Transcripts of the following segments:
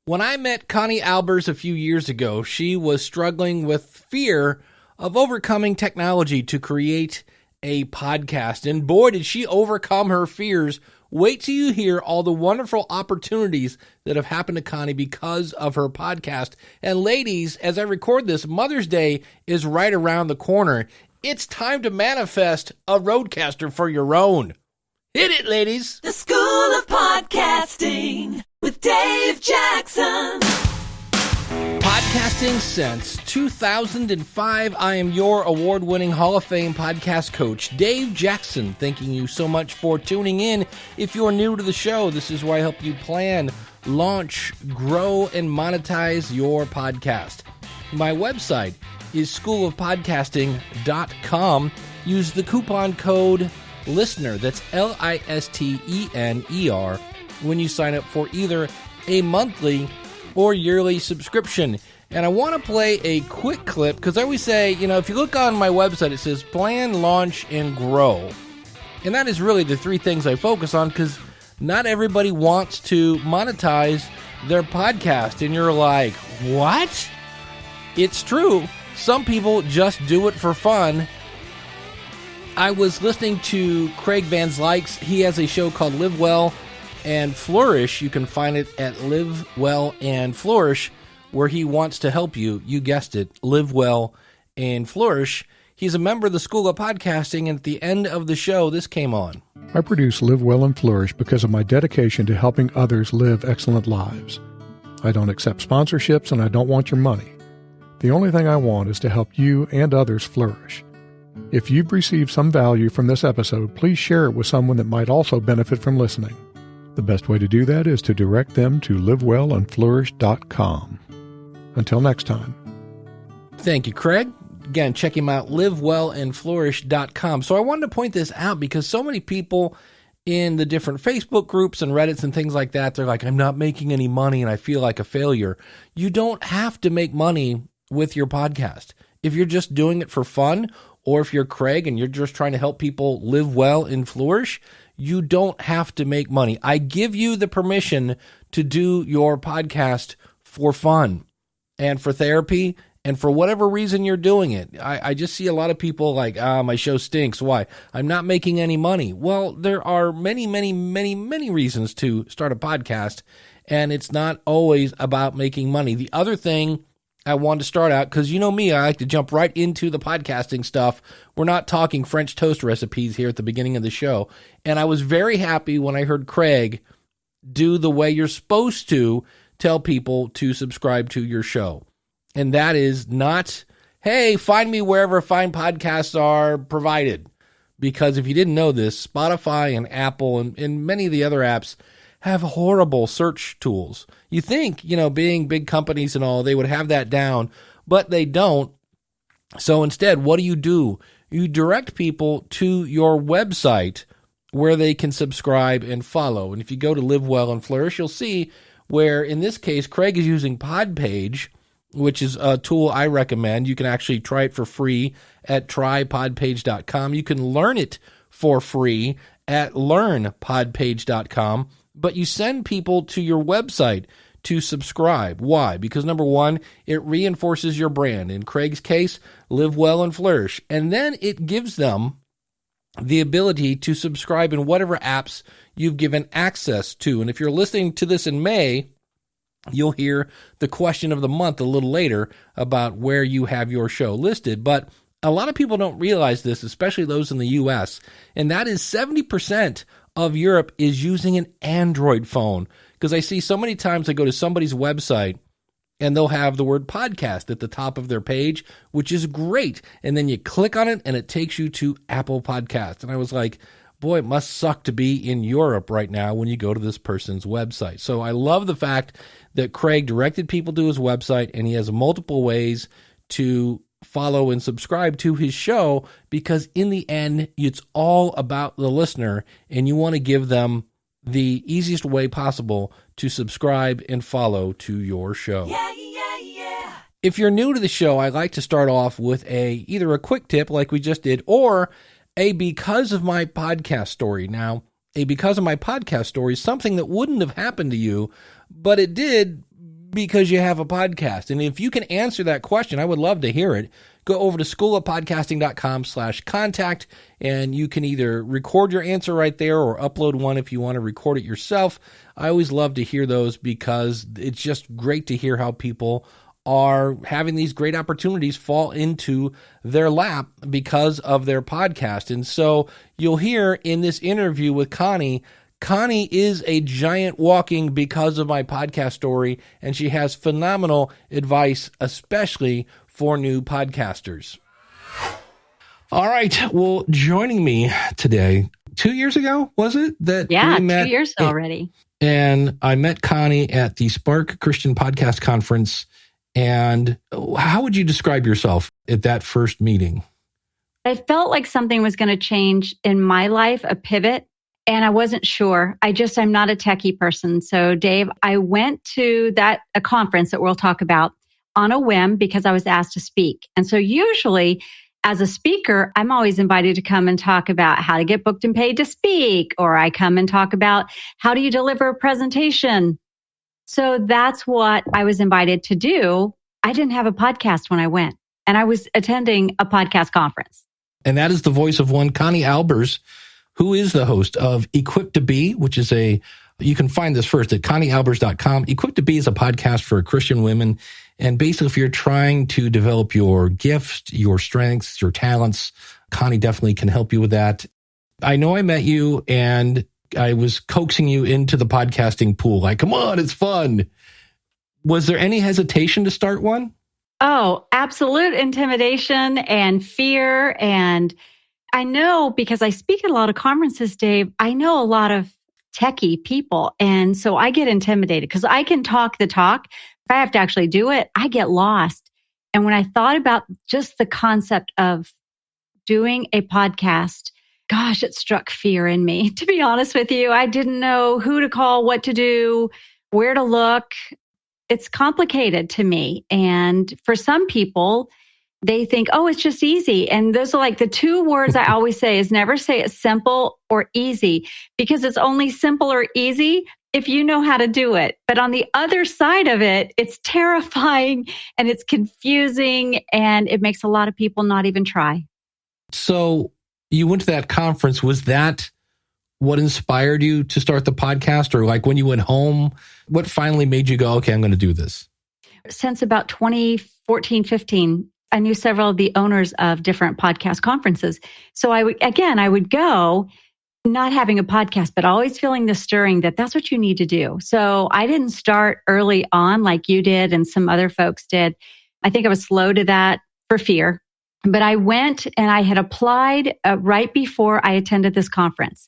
When I met Connie Albers a few years ago, she was struggling with fear of overcoming technology to create a podcast. And boy, did she overcome her fears. Wait till you hear all the wonderful opportunities that have happened to Connie because of her podcast. And ladies, as I record this, Mother's Day is right around the corner. It's time to manifest a Rodecaster for your own. Hit it, ladies. The School of Podcasting with Dave Jackson. Podcasting since 2005. I am your award-winning Hall of Fame podcast coach, Dave Jackson. Thanking you so much for tuning in. If you're new to the show, this is where I help you plan, launch, grow, and monetize your podcast. My website is schoolofpodcasting.com. Use the coupon code LISTENER, that's LISTENER, when you sign up for either a monthly or yearly subscription. And I want to play a quick clip because I always say, if you look on my website, it says plan, launch, and grow. And that is really the three things I focus on because not everybody wants to monetize their podcast. And you're like, what? It's true. Some people just do it for fun. I was listening to Craig Van Zlyke's. He has a show called Live Well and Flourish. You can find it at Live Well and Flourish, where he wants to help you. You guessed it, live well and flourish. He's a member of the School of Podcasting, and at the end of the show, this came on. I produce Live Well and Flourish because of my dedication to helping others live excellent lives. I don't accept sponsorships, and I don't want your money. The only thing I want is to help you and others flourish. If you've received some value from this episode, please share it with someone that might also benefit from listening. The best way to do that is to direct them to livewellandflourish.com. Until next time. Thank you, Craig. Again, check him out, livewellandflourish.com. So I wanted to point this out because so many people in the different Facebook groups and Reddits and things like that, they're like, I'm not making any money and I feel like a failure. You don't have to make money with your podcast. If you're just doing it for fun, or if you're Craig and you're just trying to help people live well and flourish, you don't have to make money. I give you the permission to do your podcast for fun and for therapy and for whatever reason you're doing it. I just see a lot of people like, my show stinks. Why? I'm not making any money. Well, there are many, many, many, many reasons to start a podcast, and it's not always about making money. The other thing I wanted to start out, because you know me, I like to jump right into the podcasting stuff. We're not talking French toast recipes here at the beginning of the show. And I was very happy when I heard Craig do the way you're supposed to tell people to subscribe to your show. And that is not, hey, find me wherever fine podcasts are provided. Because if you didn't know this, Spotify and Apple and many of the other apps have horrible search tools. You think, being big companies and all, they would have that down, but they don't. So instead, what do? You direct people to your website where they can subscribe and follow. And if you go to Live Well and Flourish, you'll see where, in this case, Craig is using Podpage, which is a tool I recommend. You can actually try it for free at trypodpage.com. You can learn it for free at learnpodpage.com. But you send people to your website to subscribe. Why? Because number one, it reinforces your brand. In Craig's case, Live Well and Flourish. And then it gives them the ability to subscribe in whatever apps you've given access to. And if you're listening to this in May, you'll hear the question of the month a little later about where you have your show listed. But a lot of people don't realize this, especially those in the U.S., and that is 70% of Europe is using an Android phone. Because I see so many times I go to somebody's website and they'll have the word podcast at the top of their page, which is great. And then you click on it and it takes you to Apple Podcasts. And I was like, boy, it must suck to be in Europe right now when you go to this person's website. So I love the fact that Craig directed people to his website and he has multiple ways to follow and subscribe to his show, because in the end, it's all about the listener, and you want to give them the easiest way possible to subscribe and follow to your show. Yeah. If you're new to the show, I like to start off with either a quick tip like we just did, or a because of my podcast story. Now, a because of my podcast story is something that wouldn't have happened to you, but it did because you have a podcast? And if you can answer that question, I would love to hear it. Go over to schoolofpodcasting.com/contact, and you can either record your answer right there or upload one if you want to record it yourself. I always love to hear those because it's just great to hear how people are having these great opportunities fall into their lap because of their podcast. And so you'll hear in this interview with Connie, Connie is a giant walking because of my podcast story, and she has phenomenal advice, especially for new podcasters. All right. Well, joining me today, 2 years ago, was it? That yeah, we met 2 years already. And I met Connie at the Spark Christian Podcast Conference. And how would you describe yourself at that first meeting? I felt like something was going to change in my life, a pivot, and I wasn't sure. I'm not a techie person. So Dave, I went to a conference that we'll talk about on a whim because I was asked to speak. And so usually as a speaker, I'm always invited to come and talk about how to get booked and paid to speak, or I come and talk about how do you deliver a presentation. So that's what I was invited to do. I didn't have a podcast when I went, and I was attending a podcast conference. And that is the voice of one Connie Albers, who is the host of Equipped to Be, which is you can find this first at conniealbers.com. Equipped to Be is a podcast for Christian women. And basically, if you're trying to develop your gifts, your strengths, your talents, Connie definitely can help you with that. I know I met you and I was coaxing you into the podcasting pool. Like, come on, it's fun. Was there any hesitation to start one? Oh, absolute intimidation and fear. And I know because I speak at a lot of conferences, Dave, I know a lot of techie people. And so I get intimidated because I can talk the talk. If I have to actually do it, I get lost. And when I thought about just the concept of doing a podcast, gosh, it struck fear in me. To be honest with you, I didn't know who to call, what to do, where to look. It's complicated to me. And for some people, they think, oh, it's just easy. And those are like the two words I always say is never say it's simple or easy, because it's only simple or easy if you know how to do it. But on the other side of it, it's terrifying and it's confusing and it makes a lot of people not even try. So you went to that conference. Was that what inspired you to start the podcast? Or like when you went home, what finally made you go, okay, I'm going to do this? Since about 2014, 15, I knew several of the owners of different podcast conferences. So I would go not having a podcast, but always feeling the stirring that that's what you need to do. So I didn't start early on like you did and some other folks did. I think I was slow to that for fear. But I went and I had applied right before I attended this conference.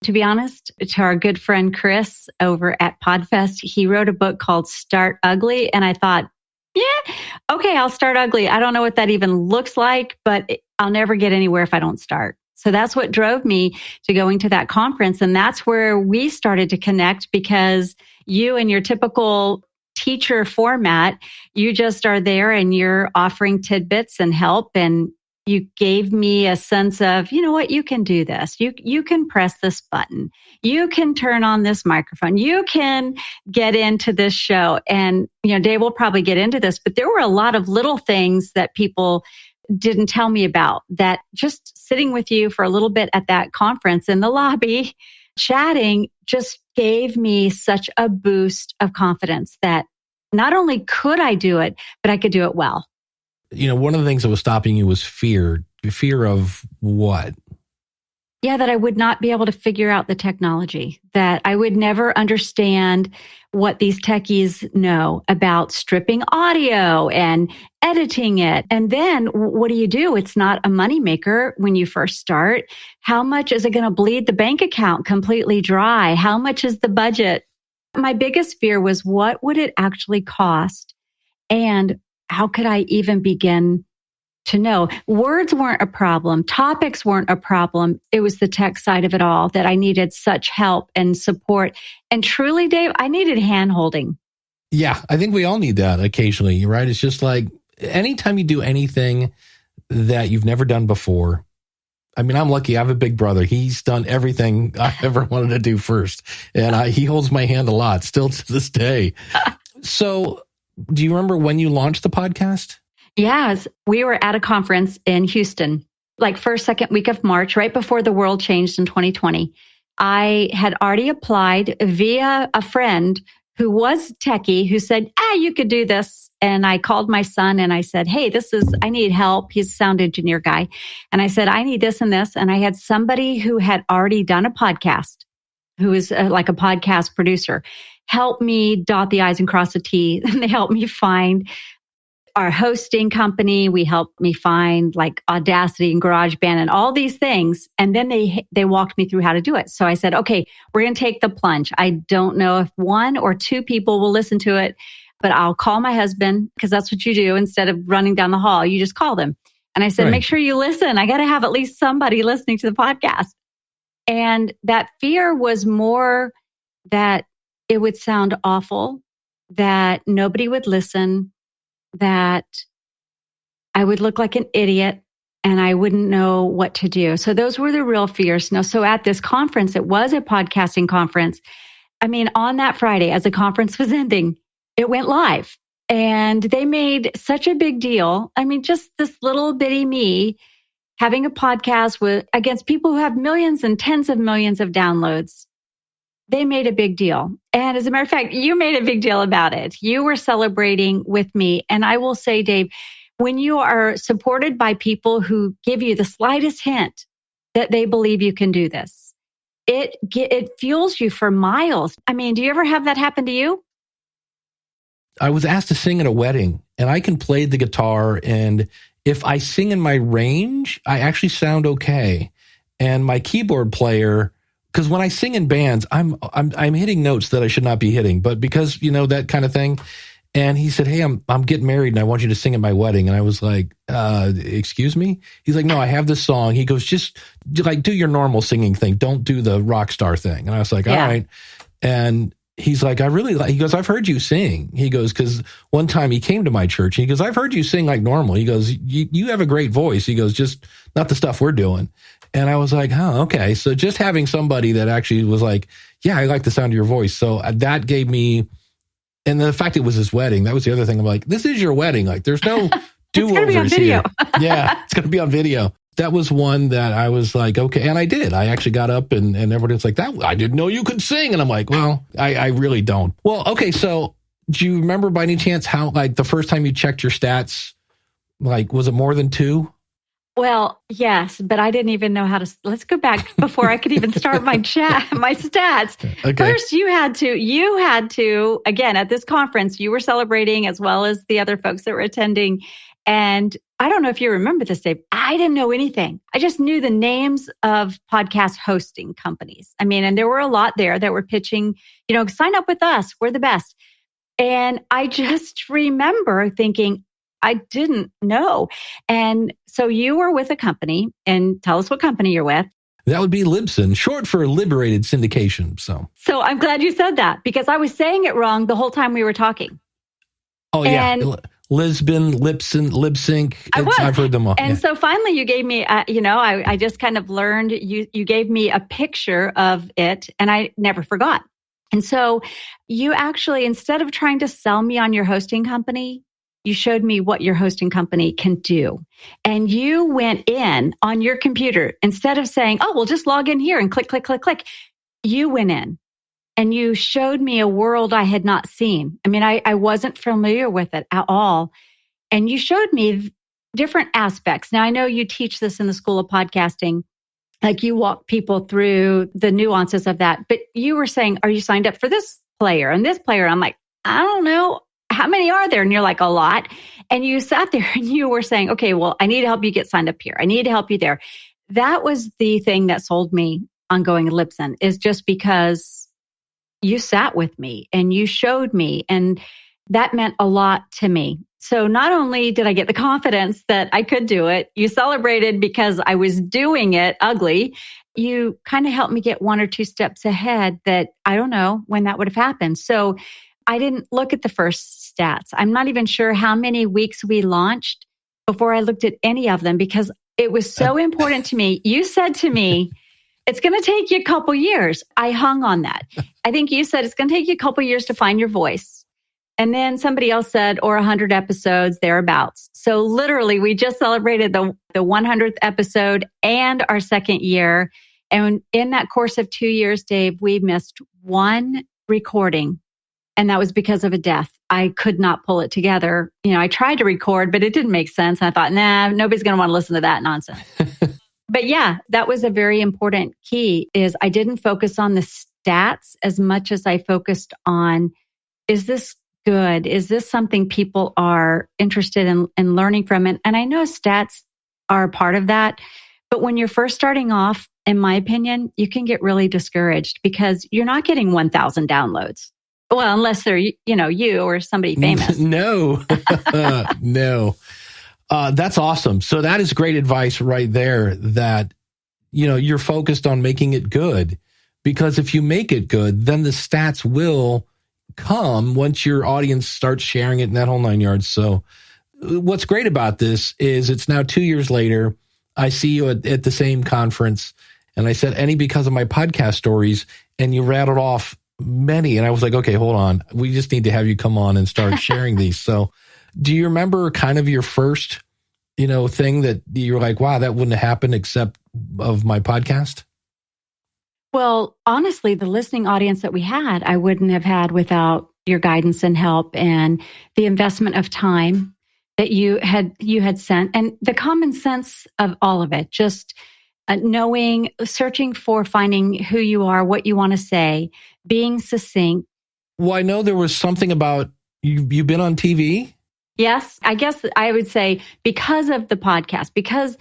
To be honest, to our good friend Chris over at Podfest, he wrote a book called Start Ugly. And I thought, yeah, okay, I'll start ugly. I don't know what that even looks like, but I'll never get anywhere if I don't start. So that's what drove me to going to that conference. And that's where we started to connect, because you and your typical teacher format, you just are there and you're offering tidbits and help. And you gave me a sense of, you know what, you can do this. You can press this button. You can turn on this microphone. You can get into this show. And, Dave will probably get into this, but there were a lot of little things that people didn't tell me about, that just sitting with you for a little bit at that conference in the lobby, chatting, just gave me such a boost of confidence that not only could I do it, but I could do it well. One of the things that was stopping you was fear. Fear of what? Yeah, that I would not be able to figure out the technology, that I would never understand what these techies know about stripping audio and editing it. And then what do? It's not a moneymaker when you first start. How much is it going to bleed the bank account completely dry? How much is the budget? My biggest fear was, what would it actually cost? And how could I even begin to know? Words weren't a problem. Topics weren't a problem. It was the tech side of it all that I needed such help and support. And truly, Dave, I needed hand-holding. Yeah, I think we all need that occasionally, right? It's just like anytime you do anything that you've never done before. I mean, I'm lucky. I have a big brother. He's done everything I ever wanted to do first. And he holds my hand a lot, still to this day. So do you remember when you launched the podcast? Yes, we were at a conference in Houston, like first, second week of March, right before the world changed in 2020. I had already applied via a friend who was techie who said, you could do this. And I called my son and I said, hey, I need help. He's a sound engineer guy. And I said, I need this and this. And I had somebody who had already done a podcast, who is like a podcast producer, help me dot the I's and cross the T's. And they helped me find our hosting company. We helped me find like Audacity and GarageBand and all these things. And then they walked me through how to do it. So I said, okay, we're going to take the plunge. I don't know if 1 or 2 people will listen to it, but I'll call my husband, because that's what you do. Instead of running down the hall, you just call them. And I said, Make sure you listen. I got to have at least somebody listening to the podcast. And that fear was more that it would sound awful, that nobody would listen, that I would look like an idiot and I wouldn't know what to do. So those were the real fears. Now, so at this conference, it was a podcasting conference. I mean, on that Friday, as the conference was ending, it went live and they made such a big deal. I mean, just this little bitty me having a podcast against people who have millions and tens of millions of downloads. They made a big deal. And as a matter of fact, you made a big deal about it. You were celebrating with me. And I will say, Dave, when you are supported by people who give you the slightest hint that they believe you can do this, it fuels you for miles. I mean, do you ever have that happen to you? I was asked to sing at a wedding, and I can play the guitar. And if I sing in my range, I actually sound okay. And my keyboard player, because when I sing in bands, I'm hitting notes that I should not be hitting, but because, that kind of thing. And he said, hey, I'm getting married and I want you to sing at my wedding. And I was like, excuse me? He's like, no, I have this song. He goes, just like do your normal singing thing. Don't do the rock star thing. And I was like, all right. And he's like, he goes, I've heard you sing. He goes, because one time he came to my church. He goes, I've heard you sing like normal. He goes, you have a great voice. He goes, just not the stuff we're doing. And I was like, okay. So just having somebody that actually was like, yeah, I like the sound of your voice. So that gave me, and the fact it was his wedding, that was the other thing. I'm like, this is your wedding. Like there's no do-overs here. Yeah, it's going to be on video. That was one that I was like, okay. And I did. I actually got up and everybody was like, I didn't know you could sing. And I'm like, well, I really don't. Well, okay. So do you remember by any chance how, like the first time you checked your stats, like, was it more than 2? Well, yes, but I didn't even know how to. Let's go back before I could even start my stats. Okay. First, you had to, again, at this conference, you were celebrating as well as the other folks that were attending. And I don't know if you remember this, Dave. I didn't know anything. I just knew the names of podcast hosting companies. I mean, and there were a lot there that were pitching, sign up with us. We're the best. And I just remember thinking, I didn't know. And so you were with a company, and tell us what company you're with. That would be Libsyn, short for Liberated Syndication. So I'm glad you said that, because I was saying it wrong the whole time we were talking. Oh, yeah. Lisbon, Libsync. I've heard them all. And so finally you gave me, I just kind of learned, you gave me a picture of it and I never forgot. And so you actually, instead of trying to sell me on your hosting company, you showed me what your hosting company can do. And you went in on your computer, instead of saying, oh, well, just log in here and click, click, click, click. You went in and you showed me a world I had not seen. I mean, I wasn't familiar with it at all. And you showed me different aspects. Now, I know you teach this in the School of Podcasting, like you walk people through the nuances of that. But you were saying, are you signed up for this player and this player? I'm like, I don't know. How many are there? And you're like, a lot. And you sat there and you were saying, okay, well, I need to help you get signed up here. I need to help you there. That was the thing that sold me on going to Libsyn, is just because you sat with me and you showed me, and that meant a lot to me. So not only did I get the confidence that I could do it, you celebrated because I was doing it ugly. You kind of helped me get 1 or 2 steps ahead that I don't know when that would have happened. So I didn't look at the first stats. I'm not even sure how many weeks we launched before I looked at any of them, because it was so important to me. You said to me, it's going to take you a couple years. I hung on that. I think you said it's going to take you a couple years to find your voice. And then somebody else said, or 100 episodes, thereabouts. So literally, we just celebrated the 100th episode and our second year. And in that course of 2 years, Dave, we missed one recording. And that was because of a death. I could not pull it together. I tried to record, but it didn't make sense. And I thought, nah, nobody's going to want to listen to that nonsense. But yeah, that was a very important key is I didn't focus on the stats as much as I focused on, is this good? Is this something people are interested in learning from? And I know stats are a part of that. But when you're first starting off, in my opinion, you can get really discouraged because you're not getting 1,000 downloads. Well, unless they're, you or somebody famous. No, no. That's awesome. So that is great advice right there that, you're focused on making it good, because if you make it good, then the stats will come once your audience starts sharing it in that whole 9 yards. So what's great about this is it's now 2 years later. I see you at the same conference, and I said, Annie, because of my podcast stories, and you rattled off many. And I was like, okay, hold on. We just need to have you come on and start sharing these. So do you remember kind of your first, thing that you're like, wow, that wouldn't have happened except of my podcast? Well, honestly, the listening audience that we had, I wouldn't have had without your guidance and help and the investment of time that you had sent and the common sense of all of it, just knowing, searching for finding who you are, what you want to say, being succinct. Well, I know there was something about you've been on TV. Yes, I guess I would say because of the podcast, because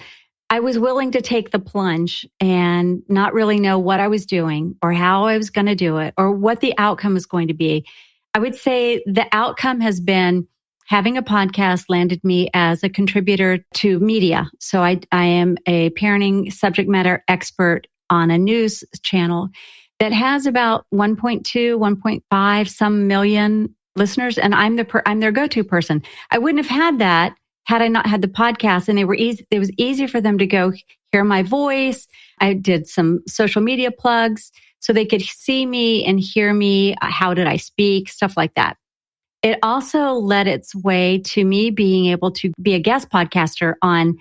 I was willing to take the plunge and not really know what I was doing or how I was going to do it or what the outcome was going to be. I would say the outcome has been having a podcast landed me as a contributor to media. So I am a parenting subject matter expert on a news channel that has about 1.2, 1.5 some million listeners, and I'm their go-to person. I wouldn't have had that had I not had the podcast, and it was easy for them to go hear my voice. I did some social media plugs so they could see me and hear me. How did I speak? Stuff like that. It also led its way to me being able to be a guest podcaster on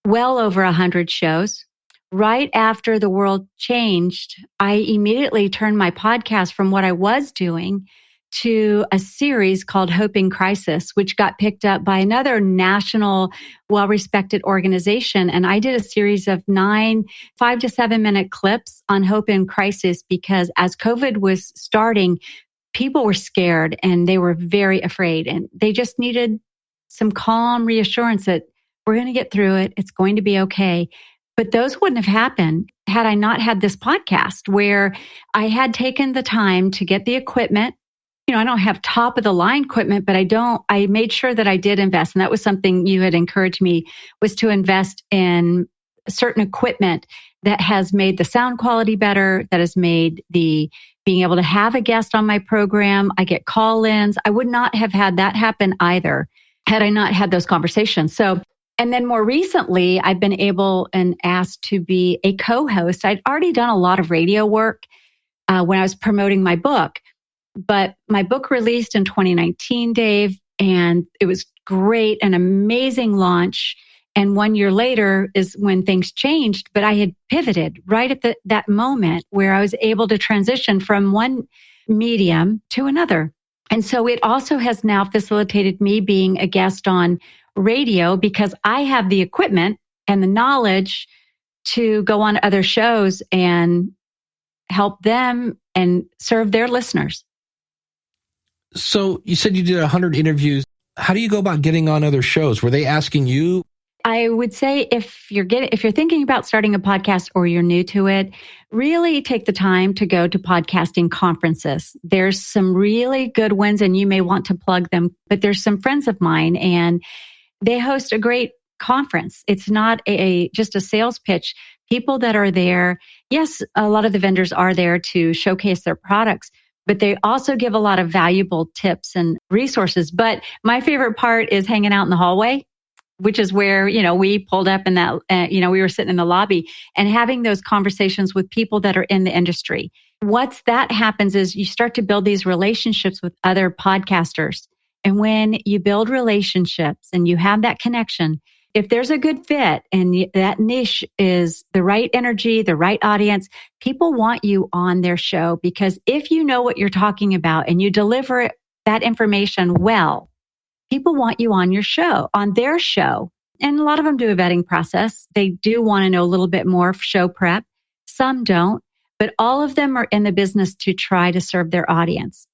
well over 100 shows. Right after the world changed, I immediately turned my podcast from what I was doing to a series called Hope in Crisis, which got picked up by another national, well-respected organization. And I did a series of 5 to 7 minute clips on Hope in Crisis because as COVID was starting, people were scared and they were very afraid and they just needed some calm reassurance that we're going to get through it. It's going to be okay. But those wouldn't have happened had I not had this podcast where I had taken the time to get the equipment. I don't have top of the line equipment, but I made sure that I did invest. And that was something you had encouraged me, was to invest in certain equipment that has made the sound quality better, that has made the being able to have a guest on my program. I get call-ins. I would not have had that happen either had I not had those conversations. So, and then more recently, I've been able and asked to be a co-host. I'd already done a lot of radio work when I was promoting my book. But my book released in 2019, Dave, and it was great, an amazing launch. And 1 year later is when things changed, but I had pivoted right at that moment where I was able to transition from one medium to another. And so it also has now facilitated me being a guest on radio because I have the equipment and the knowledge to go on other shows and help them and serve their listeners. So you said you did 100 interviews. How do you go about getting on other shows? Were they asking you? I would say if you're thinking about starting a podcast or you're new to it, really take the time to go to podcasting conferences. There's some really good ones and you may want to plug them, but there's some friends of mine and they host a great conference. It's not just a sales pitch. People that are there, yes, a lot of the vendors are there to showcase their products, but they also give a lot of valuable tips and resources. But my favorite part is hanging out in the hallway, which is where, we pulled up in that, we were sitting in the lobby and having those conversations with people that are in the industry. That happens is you start to build these relationships with other podcasters. And when you build relationships and you have that connection, if there's a good fit and that niche is the right energy, the right audience, people want you on their show, because if you know what you're talking about and you deliver that information well, people want you on your show, on their show. And a lot of them do a vetting process. They do want to know a little bit more show prep. Some don't, but all of them are in the business to try to serve their audience.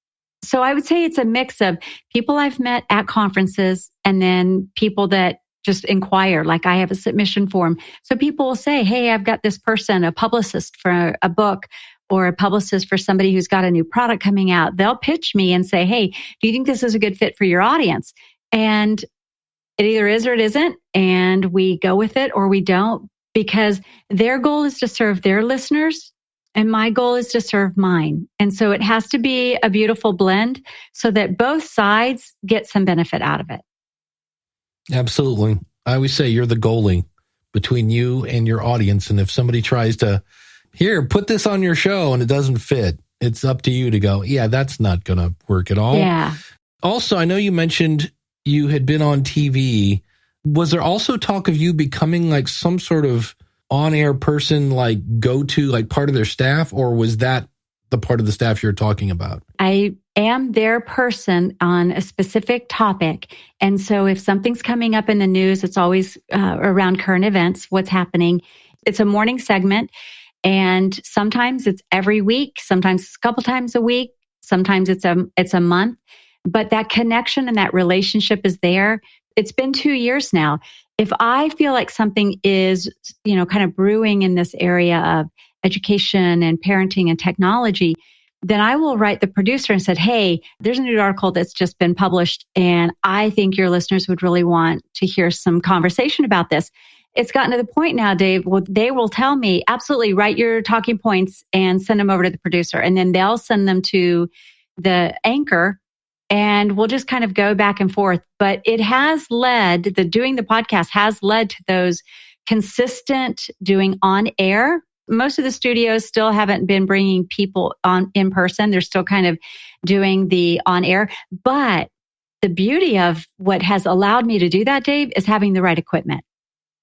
So I would say it's a mix of people I've met at conferences and then people that just inquire, like I have a submission form. So people will say, hey, I've got this person, a publicist for a book or a publicist for somebody who's got a new product coming out. They'll pitch me and say, hey, do you think this is a good fit for your audience? And it either is or it isn't. And we go with it or we don't, because their goal is to serve their listeners. And my goal is to serve mine. And so it has to be a beautiful blend so that both sides get some benefit out of it. Absolutely. I always say you're the goalie between you and your audience. And if somebody tries to, here, put this on your show and it doesn't fit, it's up to you to go, yeah, that's not going to work at all. Yeah. Also, I know you mentioned you had been on TV. Was there also talk of you becoming like some sort of on-air person, like go-to, like part of their staff, or was that the part of the staff you're talking about? I am their person on a specific topic. And so if something's coming up in the news, it's always around current events, what's happening. It's a morning segment. And sometimes it's every week, sometimes it's a couple times a week, sometimes it's a month. But that connection and that relationship is there. It's been 2 years now. If I feel like something is, kind of brewing in this area of education and parenting and technology, then I will write the producer and said, hey, there's a new article that's just been published, and I think your listeners would really want to hear some conversation about this. It's gotten to the point now, Dave, they will tell me, absolutely, write your talking points and send them over to the producer. And then they'll send them to the anchor, and we'll just kind of go back and forth. But it has led, doing the podcast has led to those consistent doing on air. Most of the studios still haven't been bringing people on in person. They're still kind of doing the on air. But the beauty of what has allowed me to do that, Dave, is having the right equipment.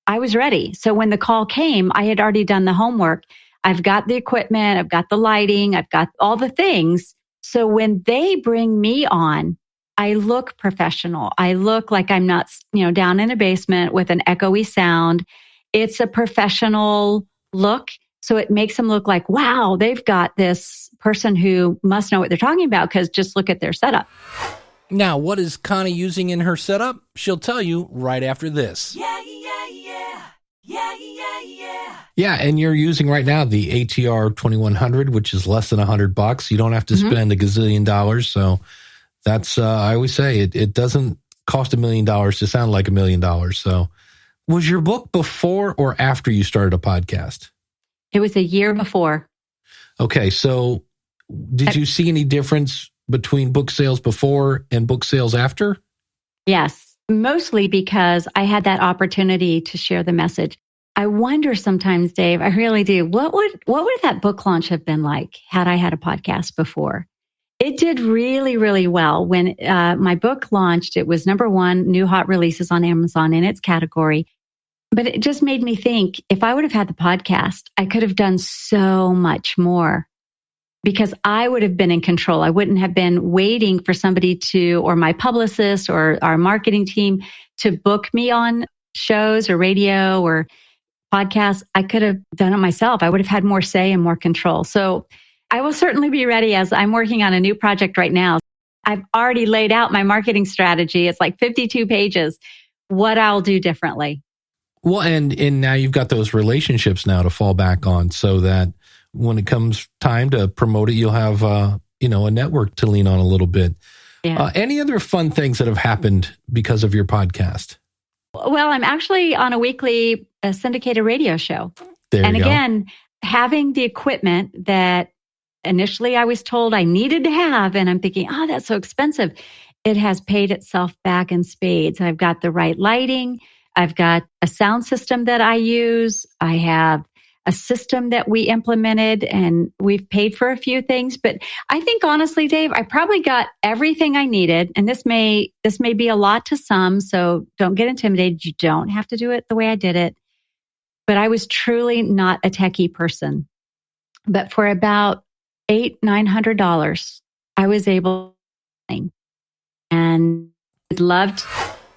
I was ready. So when the call came, I had already done the homework. I've got the equipment, I've got the lighting, I've got all the things. So when they bring me on, I look professional. I look like I'm not, down in a basement with an echoey sound. It's a professional look. So it makes them look like, wow, they've got this person who must know what they're talking about, because just look at their setup. Now, what is Connie using in her setup? She'll tell you right after this. Yeah, and you're using right now the ATR2100, which is less than $100. You don't have to spend a gazillion dollars. So that's, I always say, it doesn't cost $1 million to sound like $1 million. So was your book before or after you started a podcast? It was a year before. Okay, so did you see any difference between book sales before and book sales after? Yes, mostly because I had that opportunity to share the message. I wonder sometimes, Dave, I really do, what would that book launch have been like had I had a podcast before? It did really, really well. When my book launched, it was #1 new hot releases on Amazon in its category. But it just made me think, if I would have had the podcast, I could have done so much more, because I would have been in control. I wouldn't have been waiting for somebody or my publicist or our marketing team to book me on shows or radio or podcasts. I could have done it myself. I would have had more say and more control. So I will certainly be ready, as I'm working on a new project right now. I've already laid out my marketing strategy. It's like 52 pages, what I'll do differently. Well, and now you've got those relationships now to fall back on, so that when it comes time to promote it, you'll have, a network to lean on a little bit. Yeah. Any other fun things that have happened because of your podcast? Well, I'm actually on a weekly syndicated radio show. And again, having the equipment that initially I was told I needed to have, and I'm thinking, oh, that's so expensive. It has paid itself back in spades. I've got the right lighting. I've got a sound system that I use. I have a system that we implemented, and we've paid for a few things. But I think honestly, Dave, I probably got everything I needed. And this may be a lot to some, so don't get intimidated. You don't have to do it the way I did it. But I was truly not a techie person. But for about $800-900, I was able to, and loved.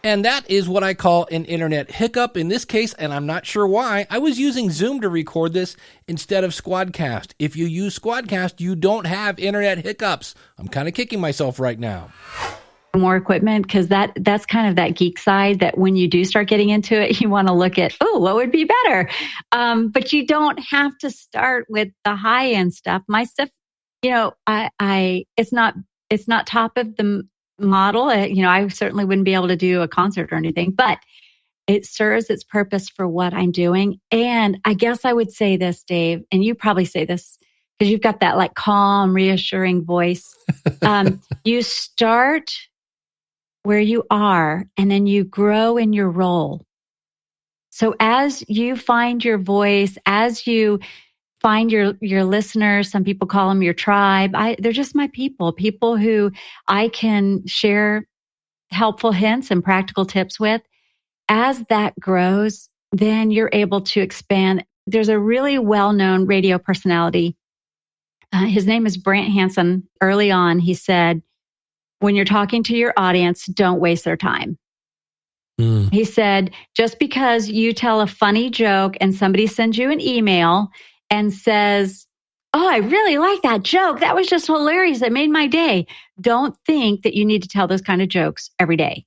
And that is what I call an internet hiccup in this case, and I'm not sure why. I was using Zoom to record this instead of Squadcast. If you use Squadcast, you don't have internet hiccups. I'm kind of kicking myself right now. More equipment, because that's kind of that geek side that when you do start getting into it, you want to look at, what would be better? But you don't have to start with the high end stuff. My stuff, it's not top of the model. I certainly wouldn't be able to do a concert or anything, but it serves its purpose for what I'm doing. And I guess I would say this, Dave, and you probably say this because you've got that like calm, reassuring voice. You start where you are, and then you grow in your role. So as you find your voice, as you find your listeners, some people call them your tribe. They're just my people who I can share helpful hints and practical tips with. As that grows, then you're able to expand. There's a really well-known radio personality. His name is Brant Hansen. Early on, he said, when you're talking to your audience, don't waste their time. He said, just because you tell a funny joke and somebody sends you an email and says, oh, I really like that joke. That was just hilarious. It made my day. Don't think that you need to tell those kind of jokes every day,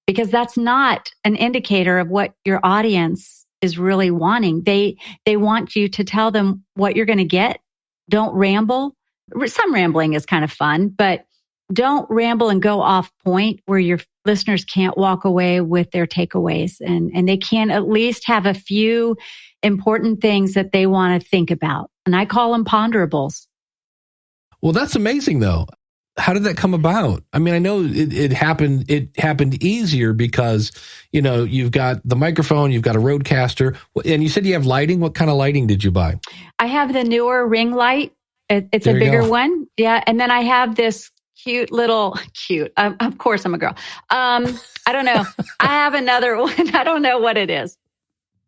because that's not an indicator of what your audience is really wanting. They want you to tell them what you're going to get. Don't ramble. Some rambling is kind of fun, but don't ramble and go off point where your listeners can't walk away with their takeaways, and they can at least have a few important things that they want to think about. And I call them ponderables. Well, that's amazing though. How did that come about? I mean, I know it happened easier because, you've got the microphone, you've got a Rodecaster, and you said you have lighting. What kind of lighting did you buy? I have the Neweer ring light. It's a bigger one. Yeah. And then I have this cute. Of course I'm a girl. I don't know. I have another one. I don't know what it is.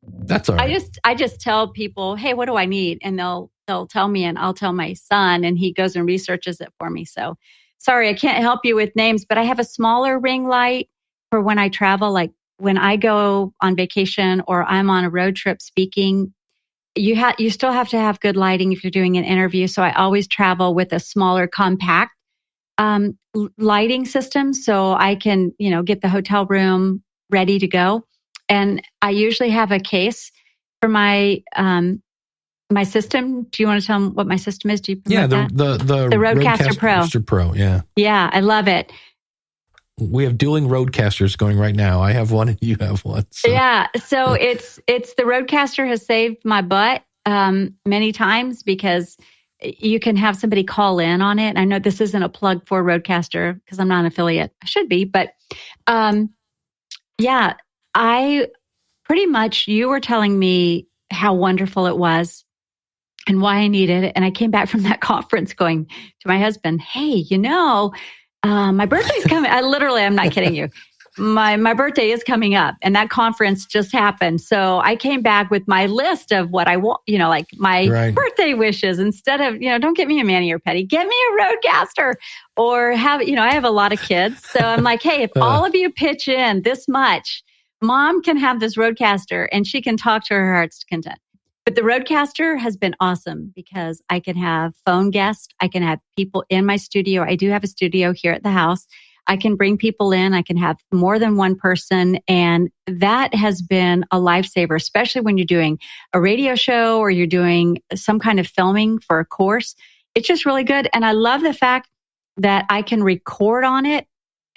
That's all right. I just tell people, hey, what do I need? And they'll tell me, and I'll tell my son, and he goes and researches it for me. So sorry, I can't help you with names, but I have a smaller ring light for when I travel, like when I go on vacation or I'm on a road trip speaking. You still have to have good lighting if you're doing an interview. So I always travel with a smaller, compact lighting system, so I can, get the hotel room ready to go. And I usually have a case for my system. Do you want to tell them what my system is? Do you promote that? The Rodecaster Pro. Yeah. Yeah, I love it. We have dueling Rodecasters going right now. I have one and you have one. So. Yeah. So it's the Rodecaster has saved my butt many times, because you can have somebody call in on it. I know this isn't a plug for Rodecaster because I'm not an affiliate. I should be, but yeah, I pretty much, you were telling me how wonderful it was and why I needed it. And I came back from that conference going to my husband, hey, my birthday's coming. I'm not kidding you. My birthday is coming up, and that conference just happened. So I came back with my list of what I want, like my birthday wishes, instead of, don't get me a mani or pedi, get me a Rodecaster, or I have a lot of kids. So I'm like, hey, if all of you pitch in this much, Mom can have this Rodecaster and she can talk to her heart's content. But the Rodecaster has been awesome because I can have phone guests. I can have people in my studio. I do have a studio here at the house. I can bring people in. I can have more than one person. And that has been a lifesaver, especially when you're doing a radio show or you're doing some kind of filming for a course. It's just really good. And I love the fact that I can record on it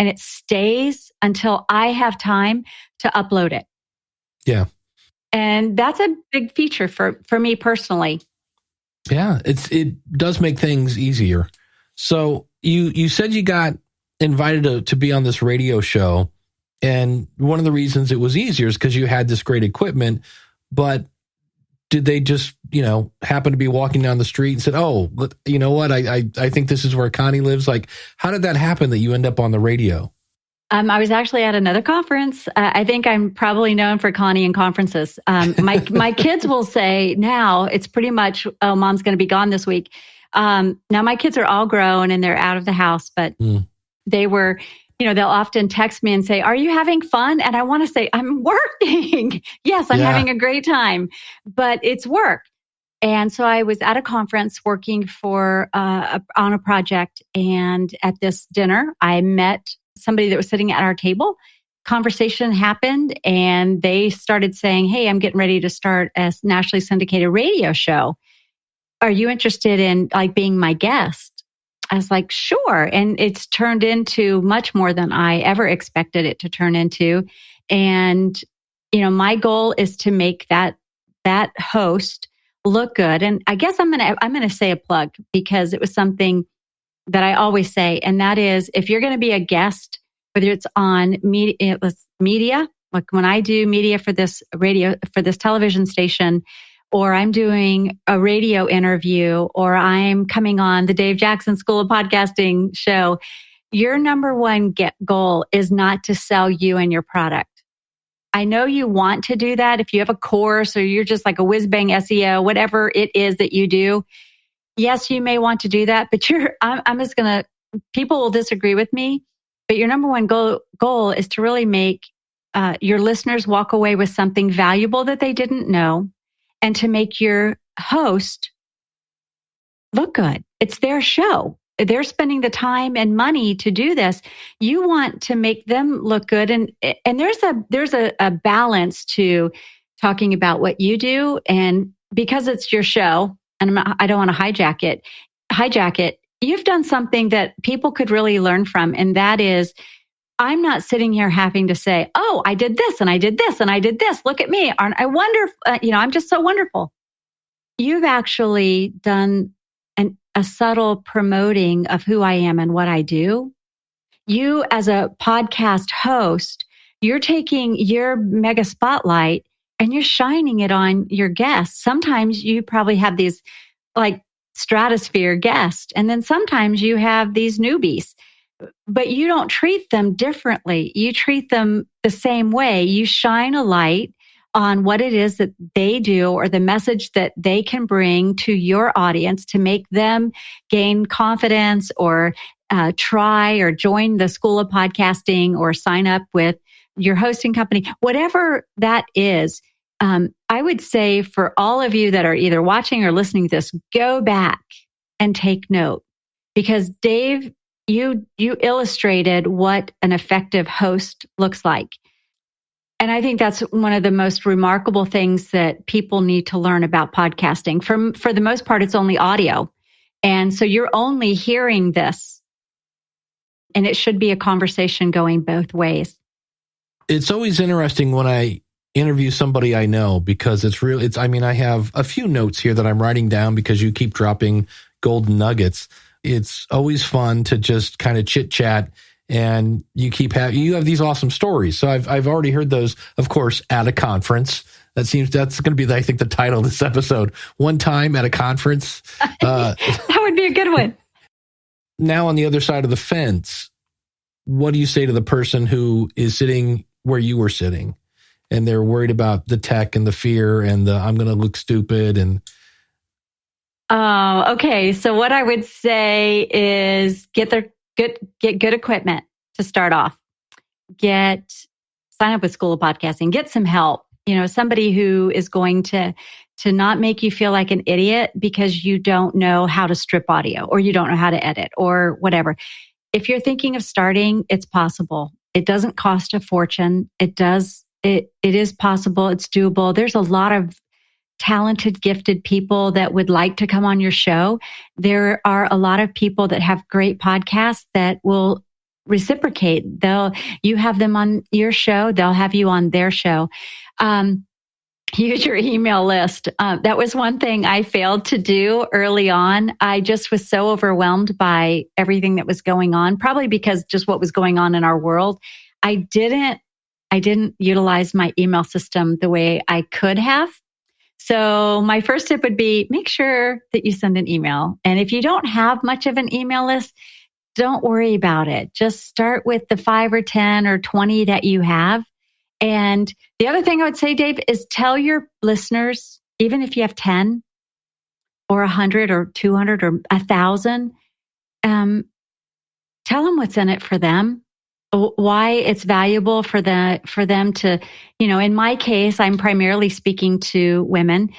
and it stays until I have time to upload it. Yeah. And that's a big feature for me personally. Yeah, it does make things easier. So you said you got invited to be on this radio show, and one of the reasons it was easier is because you had this great equipment. But did they just, happen to be walking down the street and said, oh, you know what? I think this is where Connie lives. Like, how did that happen that you end up on the radio? I was actually at another conference. I think I'm probably known for Connie in conferences. My kids will say now it's pretty much, oh, Mom's going to be gone this week. Now my kids are all grown and they're out of the house, but they were, they'll often text me and say, are you having fun? And I want to say, I'm working. Yes, I'm having a great time, but it's work. And so I was at a conference working on a project. And at this dinner, I met somebody that was sitting at our table. Conversation happened and they started saying, hey, I'm getting ready to start a nationally syndicated radio show. Are you interested in being my guest? I was like, sure. And it's turned into much more than I ever expected it to turn into. And, my goal is to make that host look good. And I guess I'm going to say a plug because it was something that I always say. And that is, if you're going to be a guest, whether it's on media, like when I do media for this television station, or I'm doing a radio interview, or I'm coming on the Dave Jackson School of Podcasting show, your number one goal is not to sell you and your product. I know you want to do that if you have a course or you're just like a whiz-bang SEO, whatever it is that you do. Yes, you may want to do that, but I'm just going to, people will disagree with me, but your number one goal is to really make your listeners walk away with something valuable that they didn't know, and to make your host look good. It's their show. They're spending the time and money to do this. You want to make them look good. And there's a balance to talking about what you do. And because it's your show, and I don't want to hijack it, you've done something that people could really learn from. And that is, I'm not sitting here having to say, oh, I did this and I did this and I did this. Look at me. I wonder, I'm just so wonderful. You've actually done a subtle promoting of who I am and what I do. You, as a podcast host, you're taking your mega spotlight and you're shining it on your guests. Sometimes you probably have these like stratosphere guests, and then sometimes you have these newbies, but you don't treat them differently. You treat them the same way. You shine a light on what it is that they do or the message that they can bring to your audience to make them gain confidence or try or join the School of Podcasting or sign up with your hosting company, whatever that is. I would say for all of you that are either watching or listening to this, go back and take note, because Dave, you illustrated what an effective host looks like. And I think that's one of the most remarkable things that people need to learn about podcasting. For the most part, it's only audio. And so you're only hearing this. And it should be a conversation going both ways. It's always interesting when I interview somebody I know, because I have a few notes here that I'm writing down because you keep dropping golden nuggets. It's always fun to just kind of chit chat, and you have these awesome stories. So I've already heard those, of course, at a conference. That's going to be, I think, the title of this episode. One time at a conference. That would be a good one. Now, on the other side of the fence, what do you say to the person who is sitting where you were sitting, and they're worried about the tech and the fear and the I'm going to look stupid and... Okay. So what I would say is get good equipment to start off. Sign up with School of Podcasting. Get some help. Somebody who is going to not make you feel like an idiot because you don't know how to strip audio or you don't know how to edit or whatever. If you're thinking of starting, it's possible. It doesn't cost a fortune. It is possible. It's doable. There's a lot of talented, gifted people that would like to come on your show. There are a lot of people that have great podcasts that will reciprocate. You have them on your show, they'll have you on their show. Use your email list. That was one thing I failed to do early on. I just was so overwhelmed by everything that was going on, probably because just what was going on in our world. I didn't utilize my email system the way I could have. So my first tip would be make sure that you send an email. And if you don't have much of an email list, don't worry about it. Just start with the 5 or 10 or 20 that you have. And the other thing I would say, Dave, is tell your listeners, even if you have 10 or 100 or 200 or 1,000, tell them what's in it for them, why it's valuable for them to, in my case, I'm primarily speaking to women,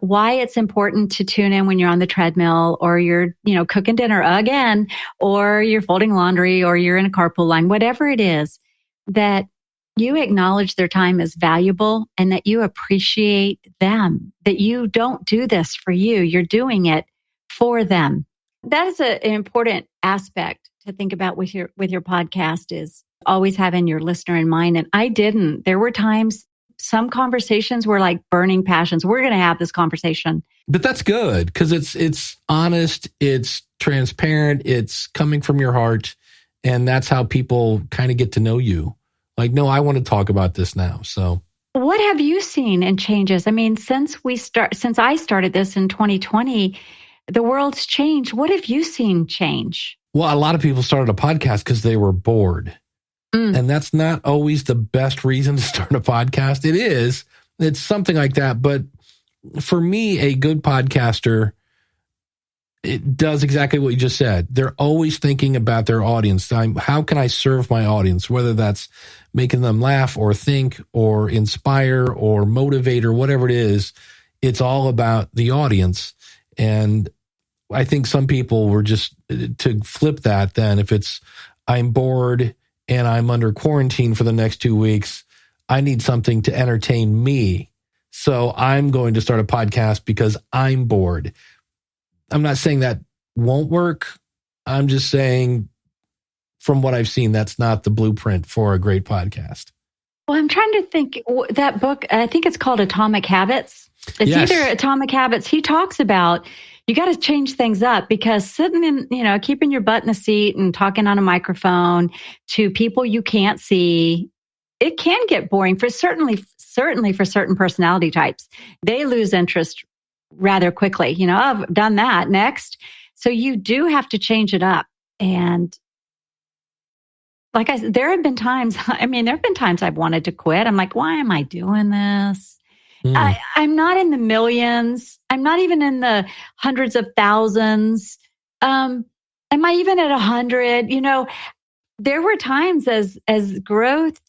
why it's important to tune in when you're on the treadmill or you're, cooking dinner again, or you're folding laundry or you're in a carpool line, whatever it is, that you acknowledge their time as valuable and that you appreciate them, that you don't do this for you. You're doing it for them. That is an important aspect to think about with your podcast, is always having your listener in mind. And I didn't. There were times, some conversations were like burning passions. We're going to have this conversation. But that's good because it's honest, it's transparent, it's coming from your heart. And that's how people kind of get to know you. Like, no, I want to talk about this now. So what have you seen in changes? I mean, since I started this in 2020, the world's changed. What have you seen change? Well, a lot of people started a podcast because they were bored. And that's not always the best reason to start a podcast. It's something like that. But for me, a good podcaster, it does exactly what you just said. They're always thinking about their audience. How can I serve my audience? Whether that's making them laugh or think or inspire or motivate or whatever it is, it's all about the audience. And I think some people were just to flip that then. If it's, I'm bored and I'm under quarantine for the next 2 weeks, I need something to entertain me. So I'm going to start a podcast because I'm bored. I'm not saying that won't work. I'm just saying from what I've seen, that's not the blueprint for a great podcast. Well, I'm trying to think, that book, I think it's called Atomic Habits. It's either Atomic Habits. He talks about you got to change things up because sitting in, keeping your butt in the seat and talking on a microphone to people you can't see, it can get boring for certainly for certain personality types. They lose interest rather quickly. I've done that. Next. So you do have to change it up. And like I said, there have been times I've wanted to quit. I'm like, why am I doing this? I'm not in the millions. I'm not even in the hundreds of thousands. Am I even at 100? There were times as growth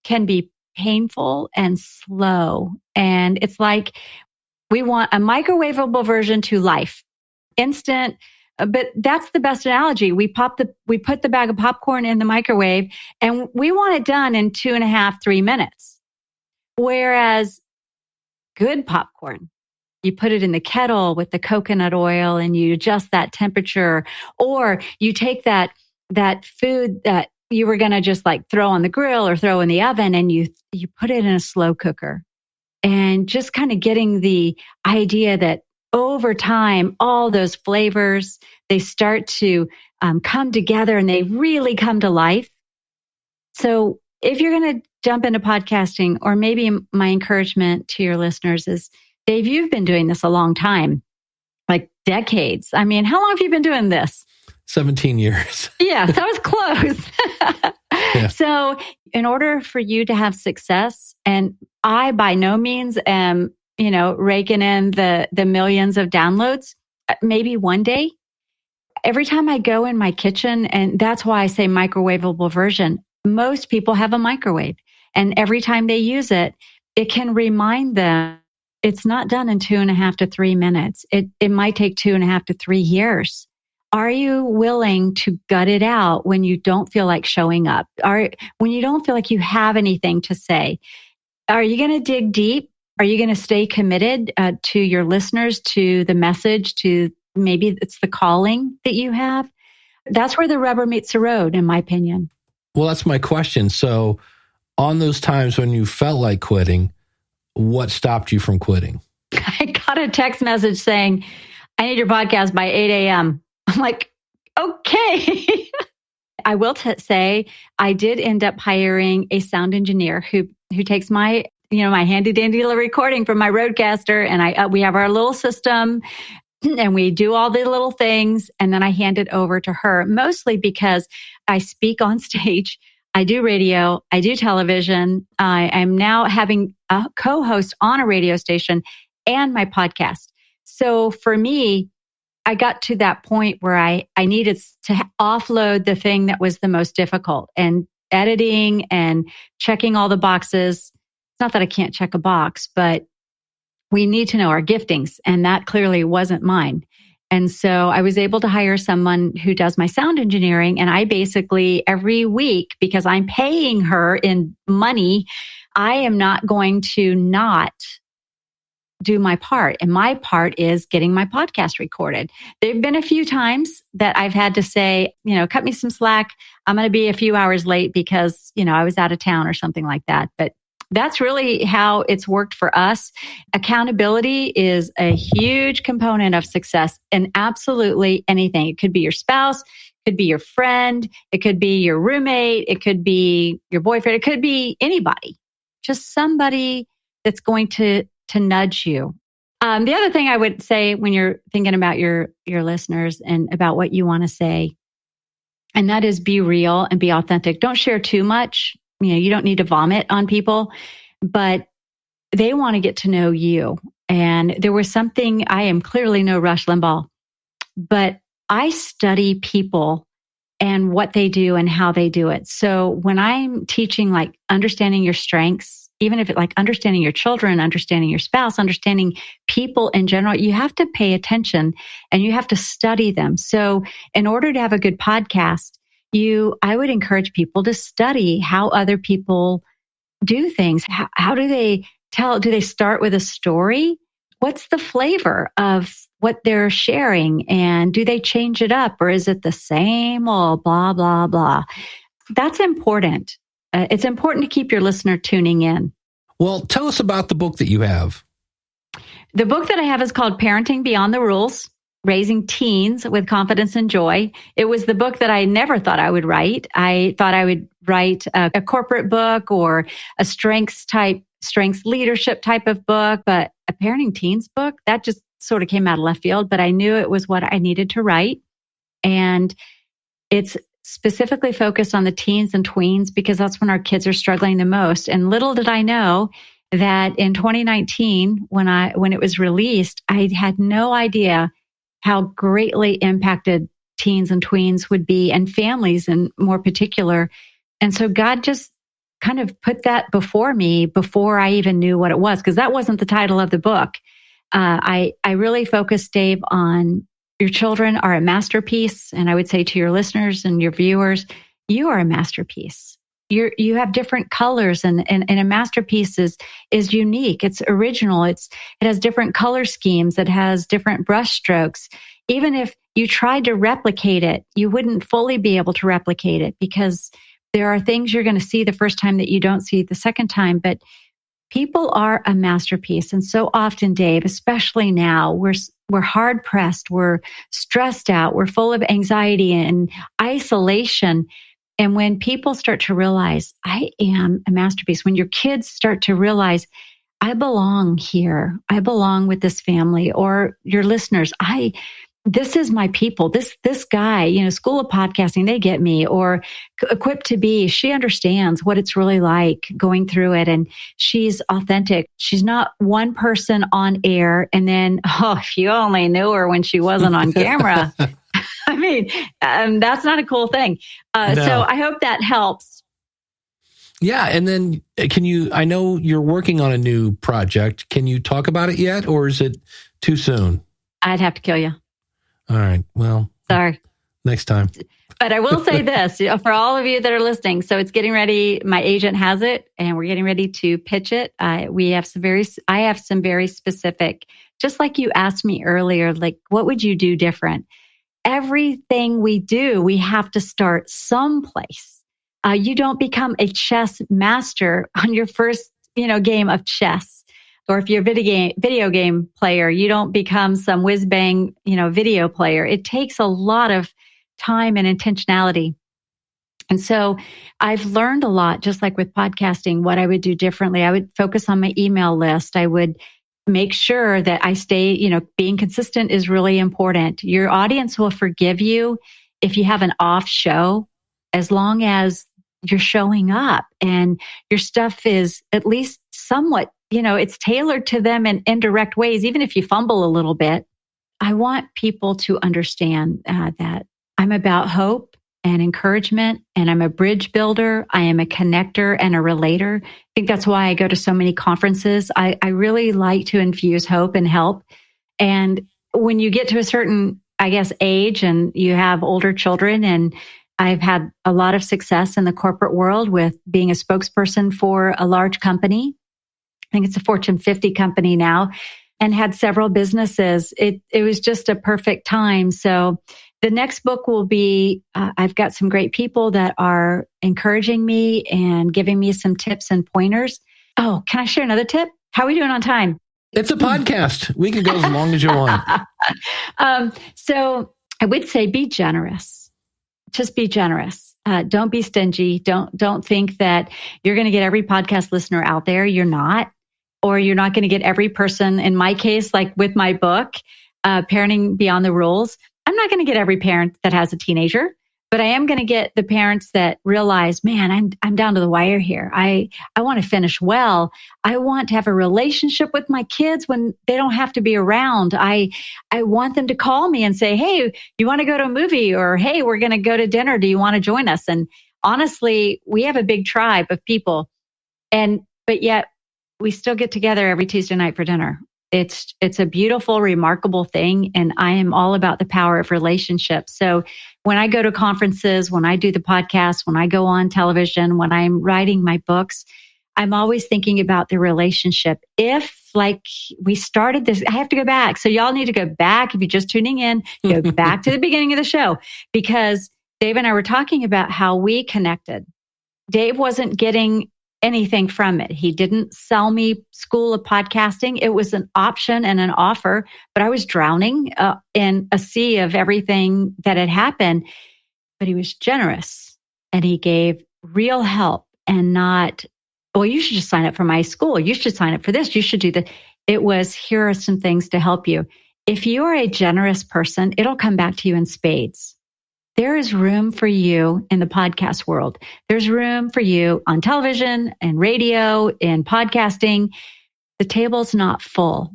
can be painful and slow. And it's like we want a microwavable version to life. Instant. But that's the best analogy. We put the bag of popcorn in the microwave and we want it done in 2.5, 3 minutes. Whereas good popcorn, you put it in the kettle with the coconut oil and you adjust that temperature, or you take that food that you were going to just like throw on the grill or throw in the oven and you put it in a slow cooker. And just kind of getting the idea that over time, all those flavors, they start to come together and they really come to life. So if you're going to jump into podcasting, or maybe my encouragement to your listeners is, Dave, you've been doing this a long time, like decades. I mean, how long have you been doing this? 17 years. Yeah, that was close. Yeah. So in order for you to have success, and I by no means am, raking in the millions of downloads, maybe one day, every time I go in my kitchen, and that's why I say microwavable version, most people have a microwave. And every time they use it, it can remind them it's not done in 2.5 to 3 minutes. It might take 2.5 to 3 years. Are you willing to gut it out when you don't feel like showing up? When you don't feel like you have anything to say? Are you going to dig deep? Are you going to stay committed to your listeners, to the message, to maybe it's the calling that you have? That's where the rubber meets the road, in my opinion. Well, that's my question. So on those times when you felt like quitting, what stopped you from quitting? I got a text message saying, I need your podcast by 8 a.m. I'm like, okay. I will say I did end up hiring a sound engineer who takes my my handy dandy little recording from my Rodecaster, and we have our little system, and we do all the little things, and then I hand it over to her, mostly because I speak on stage. I do radio, I do television. I'm now having a co-host on a radio station and my podcast. So for me, I got to that point where I needed to offload the thing that was the most difficult, and editing and checking all the boxes. It's not that I can't check a box, but we need to know our giftings, and that clearly wasn't mine. And so I was able to hire someone who does my sound engineering, and I basically every week, because I'm paying her in money, I am not going to not do my part. And my part is getting my podcast recorded. There've been a few times that I've had to say, cut me some slack. I'm going to be a few hours late because, I was out of town or something like that. But that's really how it's worked for us. Accountability is a huge component of success in absolutely anything. It could be your spouse, it could be your friend, it could be your roommate, it could be your boyfriend, it could be anybody. Just somebody that's going to nudge you. The other thing I would say when you're thinking about your listeners and about what you want to say, and that is be real and be authentic. Don't share too much. You don't need to vomit on people, but they want to get to know you. And there was something, I am clearly no Rush Limbaugh, but I study people and what they do and how they do it. So when I'm teaching, like understanding your strengths, even if it's like understanding your children, understanding your spouse, understanding people in general, you have to pay attention and you have to study them. So in order to have a good podcast, I would encourage people to study how other people do things. How do they tell? Do they start with a story? What's the flavor of what they're sharing? And do they change it up, or is it the same old blah, blah, blah? That's important. It's important to keep your listener tuning in. Well, tell us about the book that you have. The book that I have is called Parenting Beyond the Rules, Raising Teens with Confidence and Joy. It was the book that I never thought I would write. I thought I would write a corporate book or a strengths leadership type of book, but a parenting teens book, that just sort of came out of left field, but I knew it was what I needed to write. And it's specifically focused on the teens and tweens because that's when our kids are struggling the most. And little did I know that in 2019, when it was released, I had no idea how greatly impacted teens and tweens would be, and families in more particular. And so God just kind of put that before me before I even knew what it was, because that wasn't the title of the book. I really focused, Dave, on your children are a masterpiece. And I would say to your listeners and your viewers, you are a masterpiece. You have different colors, and a masterpiece is unique. It's original. It has different color schemes. It has different brush strokes. Even if you tried to replicate it, you wouldn't fully be able to replicate it because there are things you're going to see the first time that you don't see the second time. But people are a masterpiece. And so often, Dave, especially now, we're hard pressed. We're stressed out. We're full of anxiety and isolation. And when people start to realize, I am a masterpiece, when your kids start to realize, I belong here, I belong with this family, or your listeners, this is my people, this guy, School of Podcasting, they get me, or Equipped to Be, she understands what it's really like going through it, and she's authentic. She's not one person on air, and then, if you only knew her when she wasn't on camera. I mean, that's not a cool thing. No. So I hope that helps. Yeah. And then I know you're working on a new project. Can you talk about it yet, or is it too soon? I'd have to kill you. All right. Well, sorry. Next time. But I will say this for all of you that are listening. So it's getting ready. My agent has it, and we're getting ready to pitch it. I have some very specific, just like you asked me earlier, like, what would you do different? Everything we do, we have to start someplace. You don't become a chess master on your first, game of chess. Or if you're a video game player, you don't become some whiz bang, video player. It takes a lot of time and intentionality. And so I've learned a lot, just like with podcasting, what I would do differently. I would focus on my email list. I would make sure that I stay, being consistent is really important. Your audience will forgive you if you have an off show, as long as you're showing up and your stuff is at least somewhat, it's tailored to them in indirect ways, even if you fumble a little bit. I want people to understand that I'm about hope and encouragement, and I'm a bridge builder. I am a connector and a relator. I think that's why I go to so many conferences. I really like to infuse hope and help. And when you get to a certain, age and you have older children, and I've had a lot of success in the corporate world with being a spokesperson for a large company. I think it's a Fortune 50 company now, and had several businesses. It was just a perfect time. So the next book will be, I've got some great people that are encouraging me and giving me some tips and pointers. Oh, can I share another tip? How are we doing on time? It's a podcast. We can go as long as you want. So I would say be generous. Just be generous. Don't be stingy. Don't think that you're going to get every podcast listener out there. You're not. Or you're not going to get every person. In my case, like with my book, Parenting Beyond the Rules, I'm not going to get every parent that has a teenager, but I am going to get the parents that realize, man, I'm down to the wire here. I want to finish well. I want to have a relationship with my kids when they don't have to be around. I want them to call me and say, hey, you want to go to a movie? Or, hey, we're going to go to dinner. Do you want to join us? And honestly, we have a big tribe of people, but yet we still get together every Tuesday night for dinner. It's a beautiful, remarkable thing. And I am all about the power of relationships. So when I go to conferences, when I do the podcast, when I go on television, when I'm writing my books, I'm always thinking about the relationship. If, like we started this, I have to go back. So y'all need to go back. If you're just tuning in, go back to the beginning of the show, because Dave and I were talking about how we connected. Dave wasn't getting anything from it. He didn't sell me school of podcasting. It was an option and an offer, but I was drowning in a sea of everything that had happened. But he was generous and he gave real help, and not, well, you should just sign up for my school. You should sign up for this. You should do that. It was, here are some things to help you. If you are a generous person, it'll come back to you in spades. There is room for you in the podcast world. There's room for you on television and radio and podcasting. The table's not full.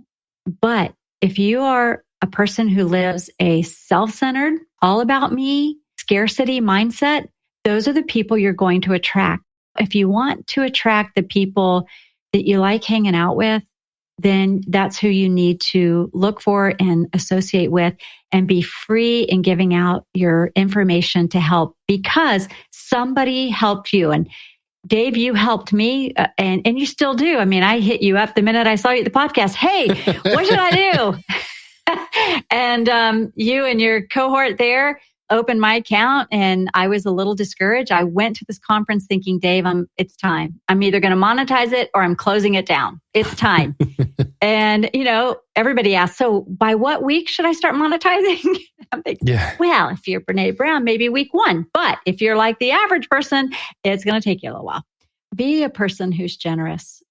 But if you are a person who lives a self-centered, all about me, scarcity mindset, those are the people you're going to attract. If you want to attract the people that you like hanging out with, then that's who you need to look for and associate with, and be free in giving out your information to help, because somebody helped you. And Dave, you helped me, and you still do. I mean, I hit you up the minute I saw you at the podcast. Hey, what should I do? And you and your cohort there opened my account, and I was a little discouraged. I went to this conference thinking, Dave, it's time. I'm either going to monetize it or I'm closing it down. It's time. And, everybody asks, so by what week should I start monetizing? I'm thinking, well, if you're Brene Brown, maybe week 1. But if you're like the average person, it's going to take you a little while. Be a person who's generous,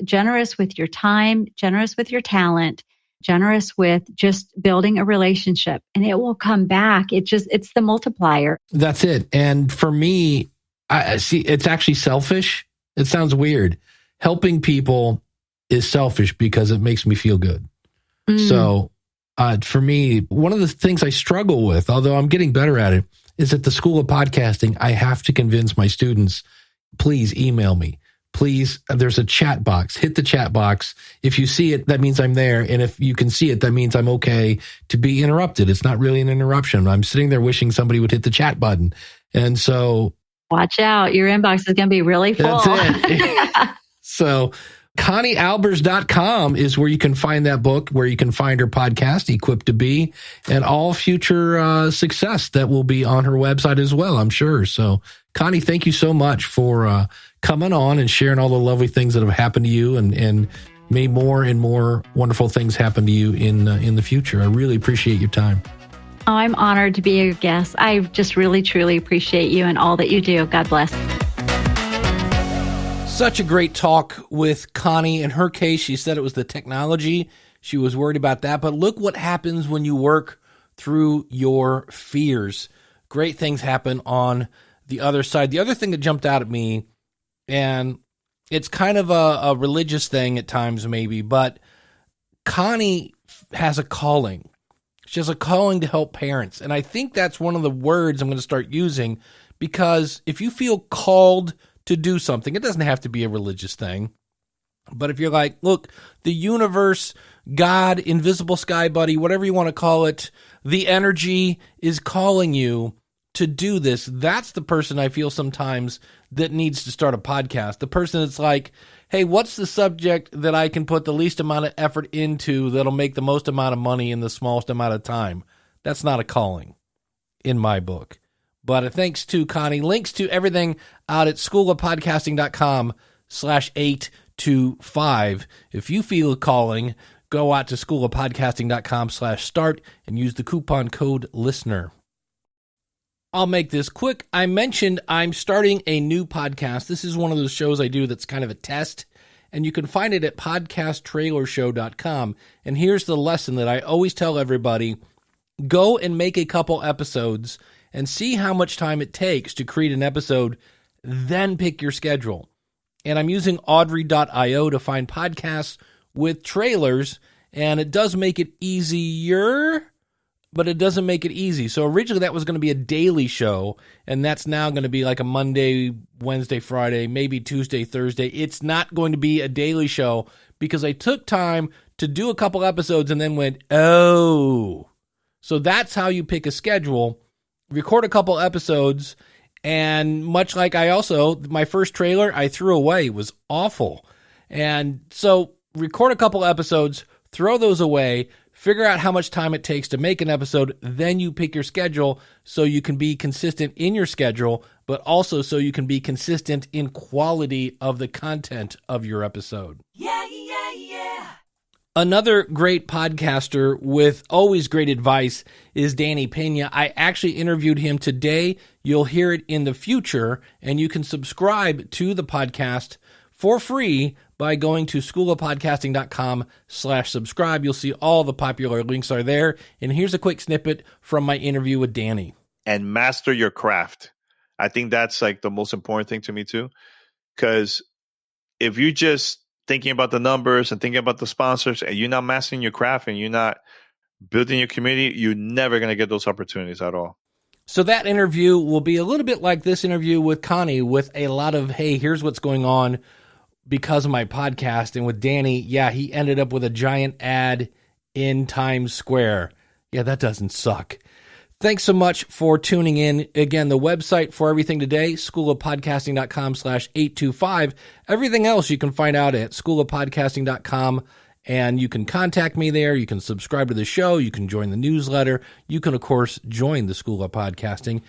generous with your time, generous with your talent, generous with just building a relationship, and it will come back. It's the multiplier. That's it. And for me, I see it's actually selfish. It sounds weird. Helping people is selfish because it makes me feel good. So for me, one of the things I struggle with, although I'm getting better at it, is at the School of Podcasting, I have to convince my students, please email me. Please, there's a chat box. Hit the chat box. If you see it, that means I'm there. And if you can see it, that means I'm okay to be interrupted. It's not really an interruption. I'm sitting there wishing somebody would hit the chat button. And so... watch out. Your inbox is going to be really full. That's it. So ConnieAlbers.com is where you can find that book, where you can find her podcast, Equipped to Be, and all future success that will be on her website as well, I'm sure. So Connie, thank you so much for coming on and sharing all the lovely things that have happened to you, and may more and more wonderful things happen to you in the future. I really appreciate your time. Oh, I'm honored to be your guest. I just really, truly appreciate you and all that you do. God bless. Such a great talk with Connie. In her case, she said it was the technology. She was worried about that. But look what happens when you work through your fears. Great things happen on the other side. The other thing that jumped out at me, and it's kind of a religious thing at times maybe, but Connie has a calling. She has a calling to help parents. And I think that's one of the words I'm going to start using, because if you feel called to do something, it doesn't have to be a religious thing. But if you're like, look, the universe, God, invisible sky buddy, whatever you want to call it, the energy is calling you to do this. That's the person I feel sometimes that needs to start a podcast. The person that's like, hey, what's the subject that I can put the least amount of effort into that'll make the most amount of money in the smallest amount of time? That's not a calling in my book. But thanks to Connie. Links to everything out at schoolofpodcasting.com/825. If you feel a calling, go out to schoolofpodcasting.com/start and use the coupon code LISTENER. I'll make this quick. I mentioned I'm starting a new podcast. This is one of those shows I do that's kind of a test, and you can find it at podcasttrailershow.com. And here's the lesson that I always tell everybody. Go and make a couple episodes and see how much time it takes to create an episode, then pick your schedule. And I'm using Audrey.io to find podcasts with trailers, and it does make it easier, but it doesn't make it easy. So originally that was going to be a daily show, and that's now going to be like a Monday, Wednesday, Friday, maybe Tuesday, Thursday. It's not going to be a daily show because I took time to do a couple episodes and then went, oh. So that's how you pick a schedule. Record a couple episodes, and much like my first trailer I threw away. It was awful. And so record a couple episodes, throw those away, figure out how much time it takes to make an episode, then you pick your schedule so you can be consistent in your schedule, but also so you can be consistent in quality of the content of your episode. Yeah, yeah, yeah. Another great podcaster with always great advice is Danny Pena. I actually interviewed him today. You'll hear it in the future, and you can subscribe to the podcast for free by going to schoolofpodcasting.com/subscribe. You'll see all the popular links are there. And here's a quick snippet from my interview with Danny. And master your craft. I think that's like the most important thing to me too. Because if you just thinking about the numbers and thinking about the sponsors and you're not mastering your craft and you're not building your community, you're never going to get those opportunities at all. So that interview will be a little bit like this interview with Connie, with a lot of, hey, here's what's going on because of my podcast. And with Danny, yeah, he ended up with a giant ad in Times Square. Yeah, that doesn't suck. Thanks so much for tuning in. Again, the website for everything today, schoolofpodcasting.com/825. Everything else you can find out at schoolofpodcasting.com, and you can contact me there. You can subscribe to the show. You can join the newsletter. You can, of course, join the School of Podcasting.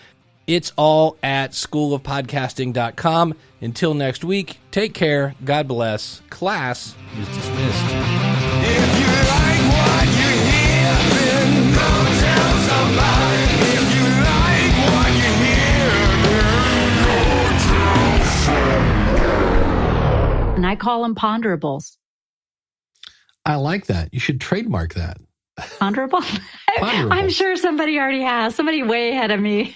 It's all at schoolofpodcasting.com. Until next week, take care. God bless. Class is dismissed. If you like what you hear, then go tell somebody. If you like what you hear, then go tell somebody. And I call them ponderables. I like that. You should trademark that. Ponderable? Ponderable. I'm sure somebody already has. Somebody way ahead of me.